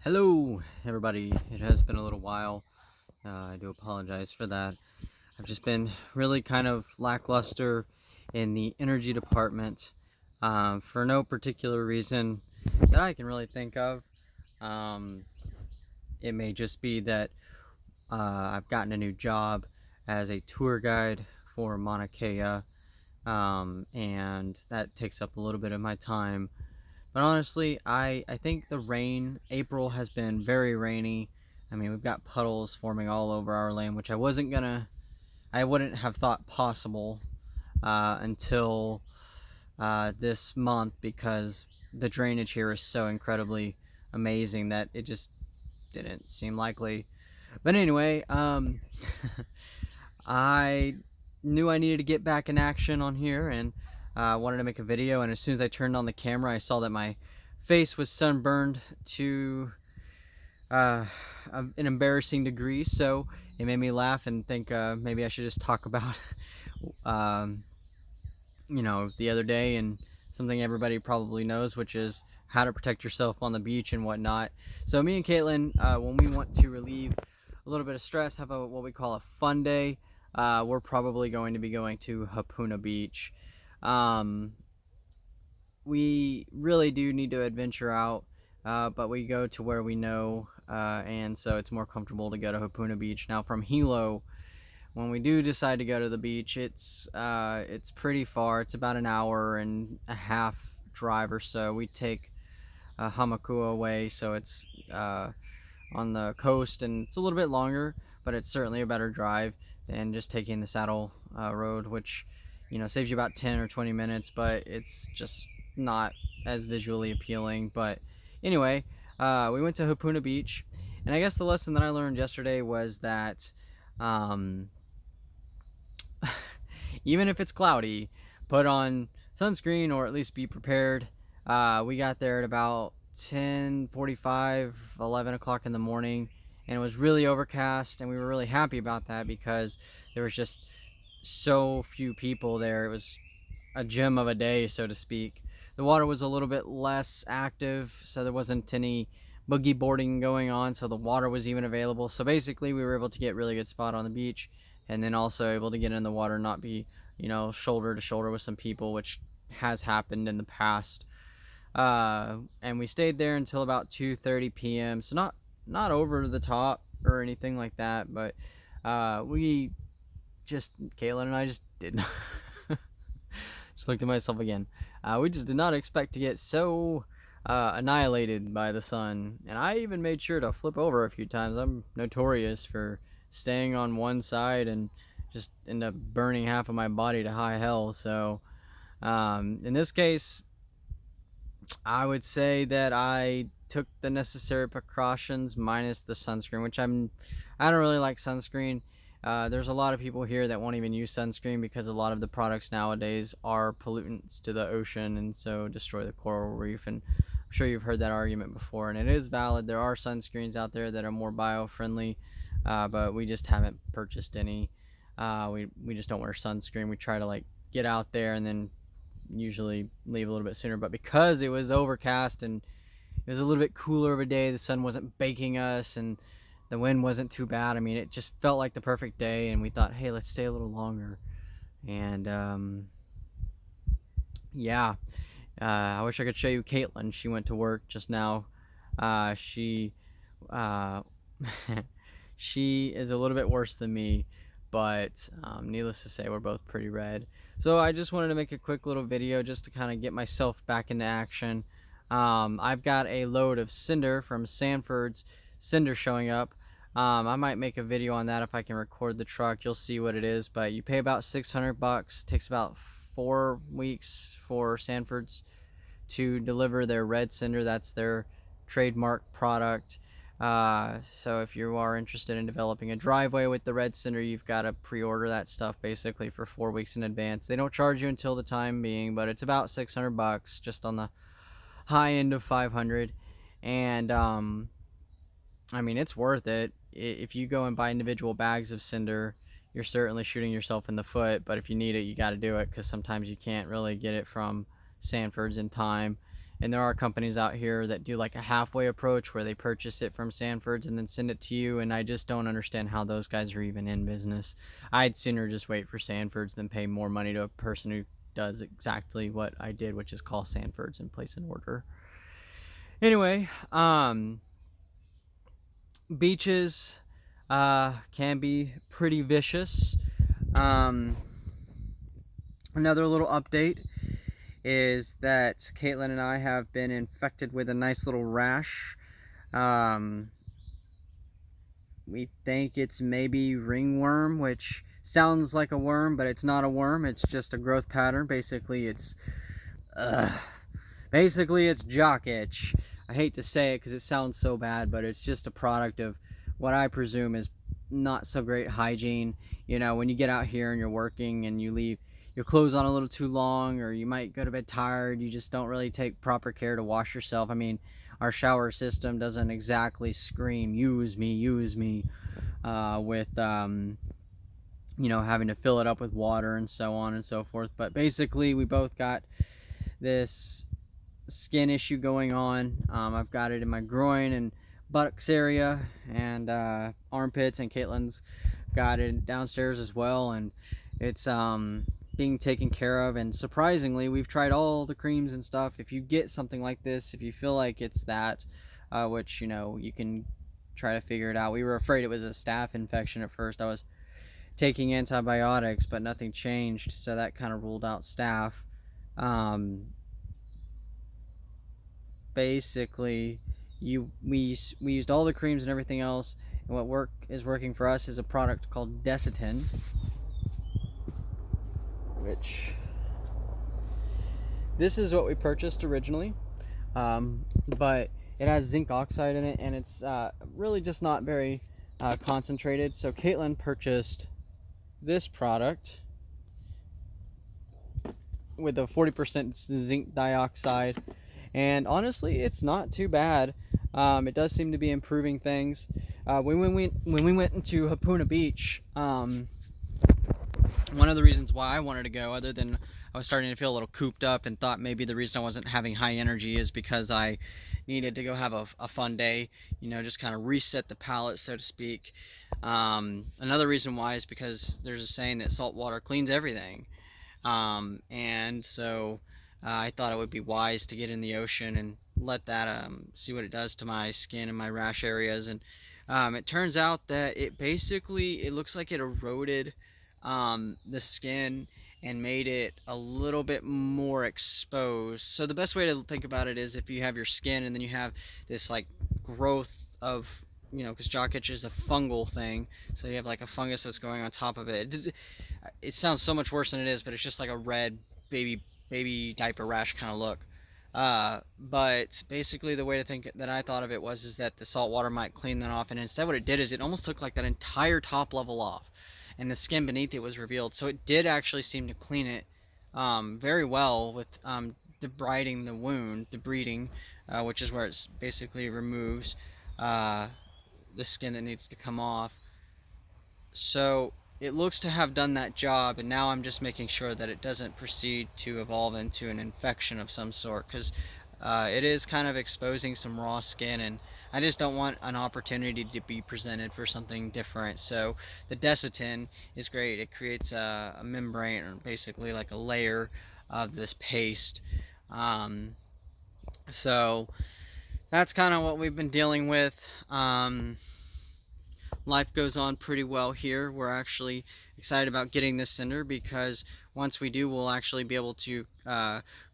Hello, everybody. It has been a little while. I do apologize for that. I've just been really kind of lackluster in the energy department for no particular reason that I can really think of. Um, it may just be that I've gotten a new job as a tour guide for Mauna Kea, and that takes up a little bit of my time. But honestly, I think the rain, April has been very rainy. I mean, we've got puddles forming all over our land, which I wouldn't have thought possible until this month, because the drainage here is so incredibly amazing that it just didn't seem likely. But anyway, I knew I needed to get back in action on here, and wanted to make a video. And as soon as I turned on the camera, I saw that my face was sunburned to an embarrassing degree. So it made me laugh and think maybe I should just talk about um, the other day, and something everybody probably knows, which is how to protect yourself on the beach and whatnot. So me and Caitlin, when we want to relieve a little bit of stress, have what we call a fun day, we're probably going to be going to Hapuna Beach. Um, we really do need to adventure out, but we go to where we know, and so it's more comfortable to go to Hapuna Beach. Now from Hilo, when we do decide to go to the beach, it's pretty far. It's about an hour and a half drive or so. We take Hamakua way, so it's on the coast, and it's a little bit longer, but it's certainly a better drive than just taking the saddle road, which saves you about 10 or 20 minutes, but it's just not as visually appealing. But anyway, we went to Hapuna Beach, and I guess the lesson that I learned yesterday was that even if it's cloudy, put on sunscreen, or at least be prepared. We got there at about 10:45, 11 o'clock in the morning, and it was really overcast, and we were really happy about that because there was just so few people there. It was a gem of a day, so to speak. The water was a little bit less active, so there wasn't any boogie boarding going on, so the water was even available. So basically we were able to get really good spot on the beach, and then also able to get in the water, not be shoulder to shoulder with some people, which has happened in the past. And we stayed there until about 2:30 p.m. So not over the top or anything like that, but we just Caitlin and I just did not just looked at myself again. We just did not expect to get so annihilated by the sun, and I even made sure to flip over a few times. I'm notorious for staying on one side and just end up burning half of my body to high hell. So in this case, I would say that I took the necessary precautions minus the sunscreen, which I don't really like sunscreen. There's a lot of people here that won't even use sunscreen because a lot of the products nowadays are pollutants to the ocean, and so destroy the coral reef. And I'm sure you've heard that argument before, and it is valid. There are sunscreens out there that are more bio-friendly, but we just haven't purchased any. We just don't wear sunscreen. We try to get out there and then usually leave a little bit sooner. But because it was overcast and it was a little bit cooler of a day, the sun wasn't baking us, and the wind wasn't too bad. I mean, it just felt like the perfect day, and we thought, hey, let's stay a little longer. And yeah, I wish I could show you Caitlin. She went to work just now. She she is a little bit worse than me, but needless to say, we're both pretty red. So I just wanted to make a quick little video just to kind of get myself back into action. I've got a load of cinder from Sanford's cinder showing up. I might make a video on that if I can record the truck. You'll see what it is, but you pay about $600. It takes about 4 weeks for Sanford's to deliver their red cinder. That's their trademark product. So if you are interested in developing a driveway with the red cinder, you've got to pre-order that stuff basically for 4 weeks in advance. They don't charge you until the time being, but it's about $600, just on the high end of 500. And I mean, it's worth it. If you go and buy individual bags of cinder, you're certainly shooting yourself in the foot. But if you need it, you got to do it, because sometimes you can't really get it from Sanford's in time. And there are companies out here that do like a halfway approach where they purchase it from Sanford's and then send it to you. And I just don't understand how those guys are even in business. I'd sooner just wait for Sanford's than pay more money to a person who does exactly what I did, which is call Sanford's and place an order. Anyway, beaches can be pretty vicious. Um, Another little update is that Caitlin and I have been infected with a nice little rash. Um, we think it's maybe ringworm, which sounds like a worm, but it's not a worm. It's just a growth pattern. Basically it's jock itch. I hate to say it because it sounds so bad, but it's just a product of what I presume is not so great hygiene. You know, when you get out here and you're working and you leave your clothes on a little too long, or you might go to bed tired, you just don't really take proper care to wash yourself. I mean, our shower system doesn't exactly scream use me with you know, having to fill it up with water and so on and so forth. But basically we both got this skin issue going on. I've got it in my groin and buttocks area and armpits, and Caitlin's got it downstairs as well, and it's being taken care of. And surprisingly, we've tried all the creams and stuff. If you get something like this, if you feel like it's that, which, you know, you can try to figure it out. We were afraid it was a staph infection at first. I was taking antibiotics, but nothing changed, so that kind of ruled out staph. Basically, we used all the creams and everything else, and what is working for us is a product called Desitin, which this is what we purchased originally, but it has zinc oxide in it, and it's really just not very concentrated. So Caitlin purchased this product with a 40% zinc dioxide, and honestly it's not too bad. It does seem to be improving things. When we went into Hapuna Beach, one of the reasons why I wanted to go, other than I was starting to feel a little cooped up and thought maybe the reason I wasn't having high energy is because I needed to go have a fun day, you know, just kind of reset the palate, so to speak. Another reason why is because there's a saying that salt water cleans everything. And so I thought it would be wise to get in the ocean and let that see what it does to my skin and my rash areas. And it turns out that it looks like it eroded the skin and made it a little bit more exposed. So the best way to think about it is if you have your skin and then you have this like growth of, you know, because jock itch is a fungal thing, so you have like a fungus that's going on top of it. It sounds so much worse than it is, but it's just like a red baby diaper rash kind of look. But basically the way to think that I thought of it is that the salt water might clean that off, and instead what it did is it almost took like that entire top level off, and the skin beneath it was revealed. So it did actually seem to clean it very well with debriding the wound, debriding, which is where it basically removes the skin that needs to come off. So it looks to have done that job, and now I'm just making sure that it doesn't proceed to evolve into an infection of some sort, because it is kind of exposing some raw skin, and I just don't want an opportunity to be presented for something different. So the Desitin is great. It creates a membrane, or basically like a layer of this paste. So that's kind of what we've been dealing with. Life goes on pretty well here. We're actually excited about getting this cinder, because once we do, we'll actually be able to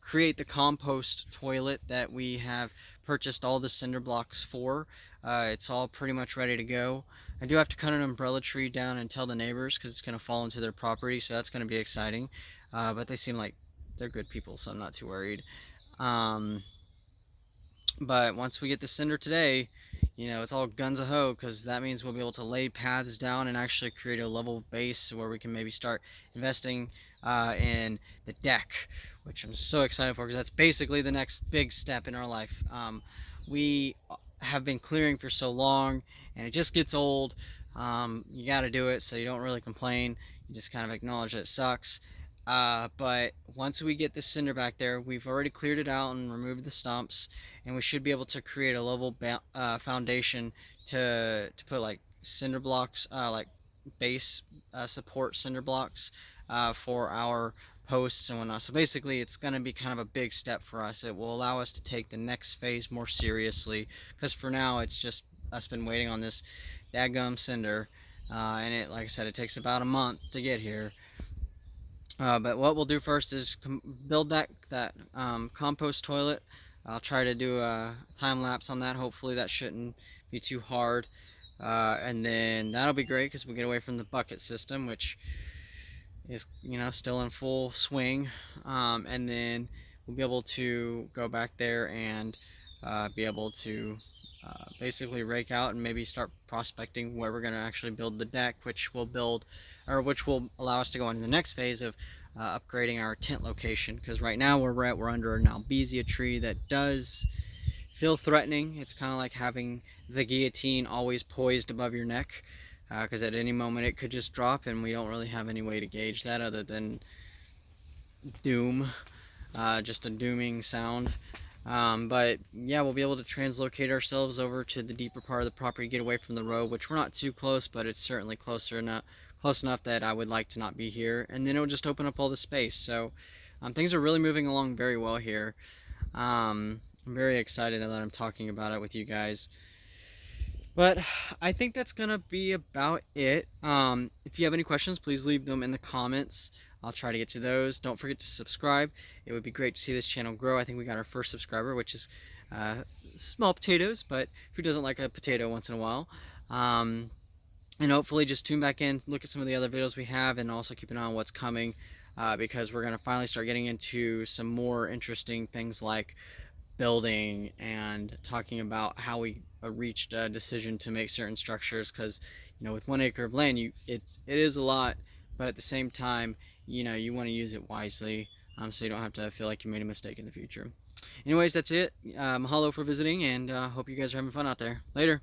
create the compost toilet that we have purchased all the cinder blocks for. It's all pretty much ready to go. I do have to cut an umbrella tree down and tell the neighbors, because it's going to fall into their property, so that's going to be exciting. But they seem like they're good people, so I'm not too worried. But once we get the cinder today, you know, it's all guns a-ho, because that means we'll be able to lay paths down and actually create a level base where we can maybe start investing in the deck, which I'm so excited for, because that's basically the next big step in our life. We have been clearing for so long, and it just gets old. You got to do it, so you don't really complain. You just kind of acknowledge that it sucks. But once we get the cinder back there, we've already cleared it out and removed the stumps, and we should be able to create a level foundation to put like cinder blocks, like base support cinder blocks for our posts and whatnot. So basically, it's going to be kind of a big step for us. It will allow us to take the next phase more seriously, because for now it's just us been waiting on this dadgum cinder, and it, like I said, it takes about a month to get here. But what we'll do first is build that compost toilet. I'll try to do a time lapse on that. Hopefully that shouldn't be too hard. And then that'll be great because we get away from the bucket system, which is, you know, still in full swing. And then we'll be able to go back there and be able to basically rake out and maybe start prospecting where we're going to actually build the deck, which will allow us to go into the next phase of upgrading our tent location. Because right now we're under an albizia tree that does feel threatening. It's kind of like having the guillotine always poised above your neck, because at any moment it could just drop, and we don't really have any way to gauge that other than doom, just a dooming sound. But yeah, we'll be able to translocate ourselves over to the deeper part of the property, get away from the road, which we're not too close, but it's certainly close enough that I would like to not be here. And then it'll just open up all the space. So things are really moving along very well here. I'm very excited that I'm talking about it with you guys. But I think that's gonna be about it. If you have any questions, please leave them in the comments. I'll try to get to those. Don't forget to subscribe. It would be great to see this channel grow. I think we got our first subscriber, which is small potatoes, but who doesn't like a potato once in a while? And hopefully just tune back in, look at some of the other videos we have, and also keep an eye on what's coming, because we're going to finally start getting into some more interesting things like building and talking about how we reached a decision to make certain structures. Because, you know, with 1 acre of land, it is a lot, but at the same time, you know, you want to use it wisely, so you don't have to feel like you made a mistake in the future. Anyways, that's it. Mahalo for visiting, and hope you guys are having fun out there. Later.